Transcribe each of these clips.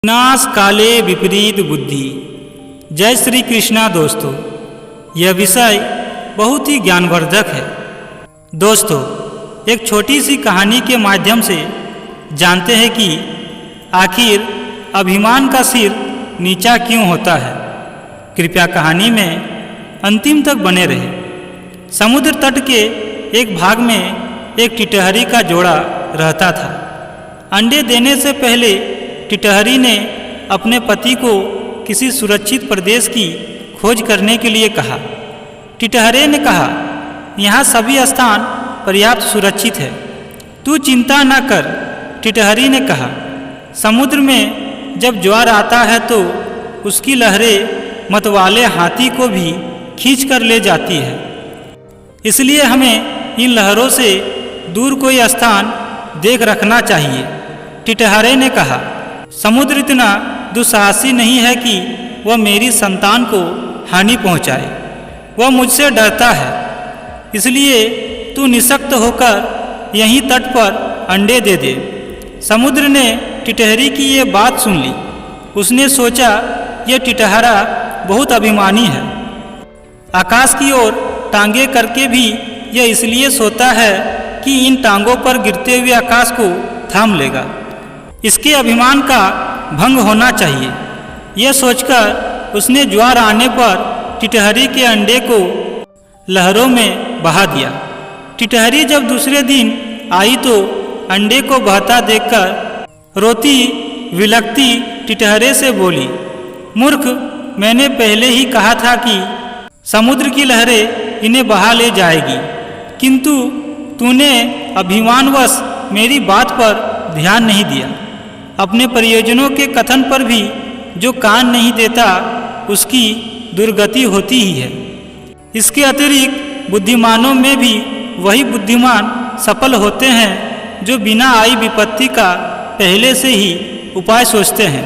विनाश काले विपरीत बुद्धि। जय श्री कृष्णा। दोस्तों, यह विषय बहुत ही ज्ञानवर्धक है। दोस्तों, एक छोटी सी कहानी के माध्यम से जानते हैं कि आखिर अभिमान का सिर नीचा क्यों होता है। कृपया कहानी में अंतिम तक बने रहे। समुद्र तट के एक भाग में एक टिटहरी का जोड़ा रहता था। अंडे देने से पहले टिटहरी ने अपने पति को किसी सुरक्षित प्रदेश की खोज करने के लिए कहा। टिटहरे ने कहा, यहाँ सभी स्थान पर्याप्त सुरक्षित है, तू चिंता न कर। टिटहरी ने कहा, समुद्र में जब ज्वार आता है तो उसकी लहरें मतवाले हाथी को भी खींच कर ले जाती है, इसलिए हमें इन लहरों से दूर कोई स्थान देख रखना चाहिए। टिटहरे ने कहा, समुद्र इतना दुस्साहसी नहीं है कि वह मेरी संतान को हानि पहुंचाए। वह मुझसे डरता है, इसलिए तू निःशक्त होकर यहीं तट पर अंडे दे दे। समुद्र ने टिटहरी की ये बात सुन ली। उसने सोचा, यह टिटहरा बहुत अभिमानी है। आकाश की ओर टांगे करके भी यह इसलिए सोता है कि इन टांगों पर गिरते हुए आकाश को थाम लेगा। इसके अभिमान का भंग होना चाहिए। यह सोचकर उसने ज्वार आने पर टिटहरी के अंडे को लहरों में बहा दिया। टिटहरी जब दूसरे दिन आई तो अंडे को बहता देखकर रोती विलखती टिटहरे से बोली, मूर्ख, मैंने पहले ही कहा था कि समुद्र की लहरें इन्हें बहा ले जाएगी, किंतु तूने अभिमानवश मेरी बात पर ध्यान नहीं दिया। अपने परियोजनों के कथन पर भी जो कान नहीं देता उसकी दुर्गति होती ही है। इसके अतिरिक्त बुद्धिमानों में भी वही बुद्धिमान सफल होते हैं जो बिना आई विपत्ति का पहले से ही उपाय सोचते हैं,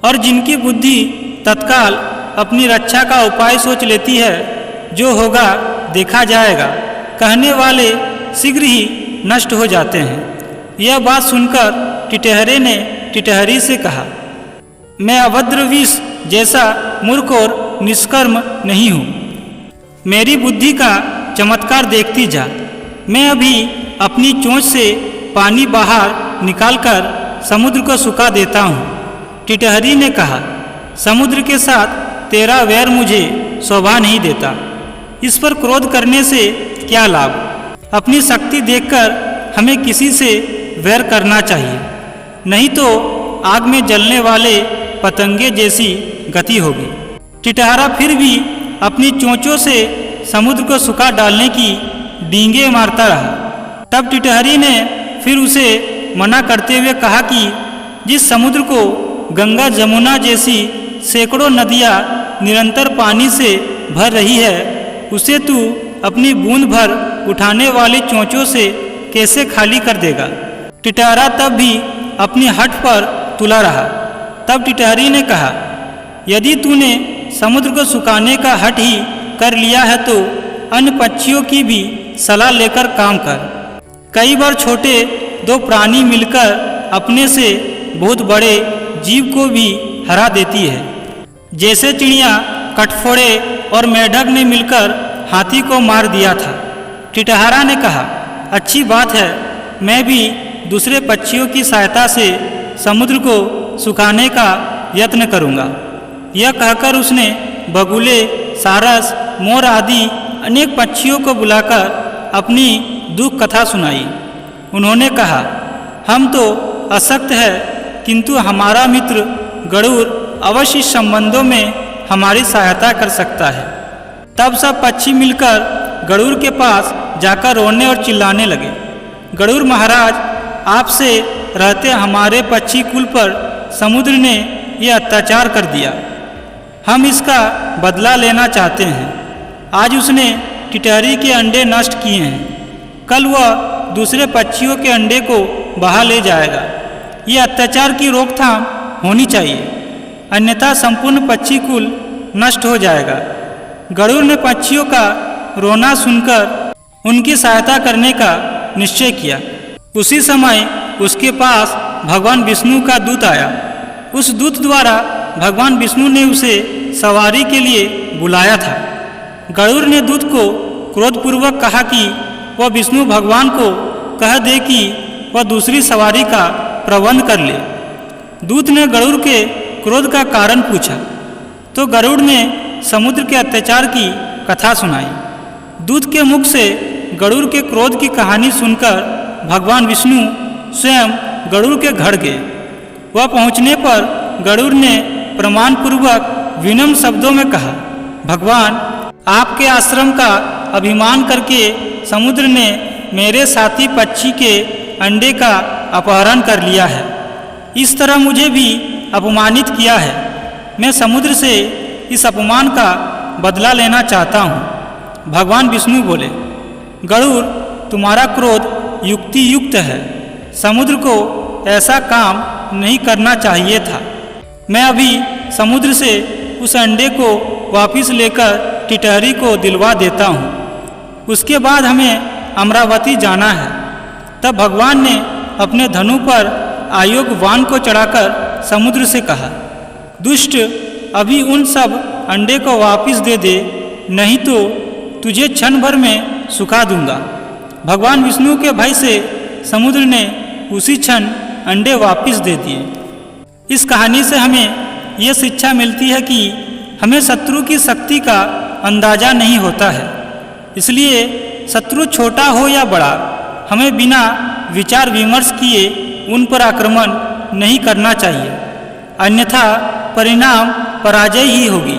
और जिनकी बुद्धि तत्काल अपनी रक्षा का उपाय सोच लेती है। जो होगा देखा जाएगा कहने वाले शीघ्र ही नष्ट हो जाते हैं। यह बात सुनकर टिटहरे ने टिटहरी से कहा, मैं अभद्र विष जैसा मूर्ख और निष्कर्म नहीं हूँ। मेरी बुद्धि का चमत्कार देखती जा। मैं अभी अपनी चोंच से पानी बाहर निकालकर समुद्र को सुखा देता हूँ। टिटहरी ने कहा, समुद्र के साथ तेरा वैर मुझे शोभा नहीं देता। इस पर क्रोध करने से क्या लाभ। अपनी शक्ति देखकर हमें किसी से वैर करना चाहिए, नहीं तो आग में जलने वाले पतंगे जैसी गति होगी। टिटहरा फिर भी अपनी चोंचों से समुद्र को सुखा डालने की डींगे मारता रहा। तब टिटहरी ने फिर उसे मना करते हुए कहा कि जिस समुद्र को गंगा जमुना जैसी सैकड़ों नदियाँ निरंतर पानी से भर रही है, उसे तू अपनी बूंद भर उठाने वाली चोंचों से कैसे खाली कर देगा। टिटहरा तब भी अपनी हठ पर तुला रहा। तब टिटहरी ने कहा, यदि तूने समुद्र को सुखाने का हठ ही कर लिया है तो अन्य पक्षियों की भी सलाह लेकर काम कर। कई बार छोटे दो प्राणी मिलकर अपने से बहुत बड़े जीव को भी हरा देती है, जैसे चिड़िया कटफोड़े और मेढक ने मिलकर हाथी को मार दिया था। टिटहरा ने कहा, अच्छी बात है, मैं भी दूसरे पक्षियों की सहायता से समुद्र को सुखाने का यत्न करूंगा। यह कहकर उसने बगुले, सारस, मोर आदि अनेक पक्षियों को बुलाकर अपनी दुख कथा सुनाई। उन्होंने कहा, हम तो अशक्त है, किंतु हमारा मित्र गरुड़ अवश्य इस संबंधों में हमारी सहायता कर सकता है। तब सब पक्षी मिलकर गरुड़ के पास जाकर रोने और चिल्लाने लगे, गरुड़ महाराज, आपसे रहते हमारे पक्षी कुल पर समुद्र ने यह अत्याचार कर दिया। हम इसका बदला लेना चाहते हैं। आज उसने टिटहरी के अंडे नष्ट किए हैं, कल वह दूसरे पक्षियों के अंडे को बहा ले जाएगा। यह अत्याचार की रोकथाम होनी चाहिए, अन्यथा संपूर्ण पक्षी कुल नष्ट हो जाएगा। गरुड़ ने पक्षियों का रोना सुनकर उनकी सहायता करने का निश्चय किया। उसी समय उसके पास भगवान विष्णु का दूत आया। उस दूत द्वारा भगवान विष्णु ने उसे सवारी के लिए बुलाया था। गरुड़ ने दूत को क्रोधपूर्वक कहा कि वह विष्णु भगवान को कह दे कि वह दूसरी सवारी का प्रबंध कर ले। दूत ने गरुड़ के क्रोध का कारण पूछा तो गरुड़ ने समुद्र के अत्याचार की कथा सुनाई। दूत के मुख से गरुड़ के क्रोध की कहानी सुनकर भगवान विष्णु स्वयं गरुड़ के घर गए। वह पहुँचने पर गरुड़ ने प्रमाणपूर्वक विनम्र शब्दों में कहा, भगवान, आपके आश्रम का अभिमान करके समुद्र ने मेरे साथी पक्षी के अंडे का अपहरण कर लिया है। इस तरह मुझे भी अपमानित किया है। मैं समुद्र से इस अपमान का बदला लेना चाहता हूँ। भगवान विष्णु बोले, गरुड़, तुम्हारा क्रोध युक्ति युक्त है। समुद्र को ऐसा काम नहीं करना चाहिए था। मैं अभी समुद्र से उस अंडे को वापस लेकर टिटहरी को दिलवा देता हूँ। उसके बाद हमें अमरावती जाना है। तब भगवान ने अपने धनु पर आयोग वान को चढ़ाकर समुद्र से कहा, दुष्ट, अभी उन सब अंडे को वापस दे दे, नहीं तो तुझे क्षण भर में सुखा दूंगा। भगवान विष्णु के भय से समुद्र ने उसी क्षण अंडे वापस दे दिए। इस कहानी से हमें यह शिक्षा मिलती है कि हमें शत्रु की शक्ति का अंदाज़ा नहीं होता है। इसलिए शत्रु छोटा हो या बड़ा, हमें बिना विचार विमर्श किए उन पर आक्रमण नहीं करना चाहिए, अन्यथा परिणाम पराजय ही होगी।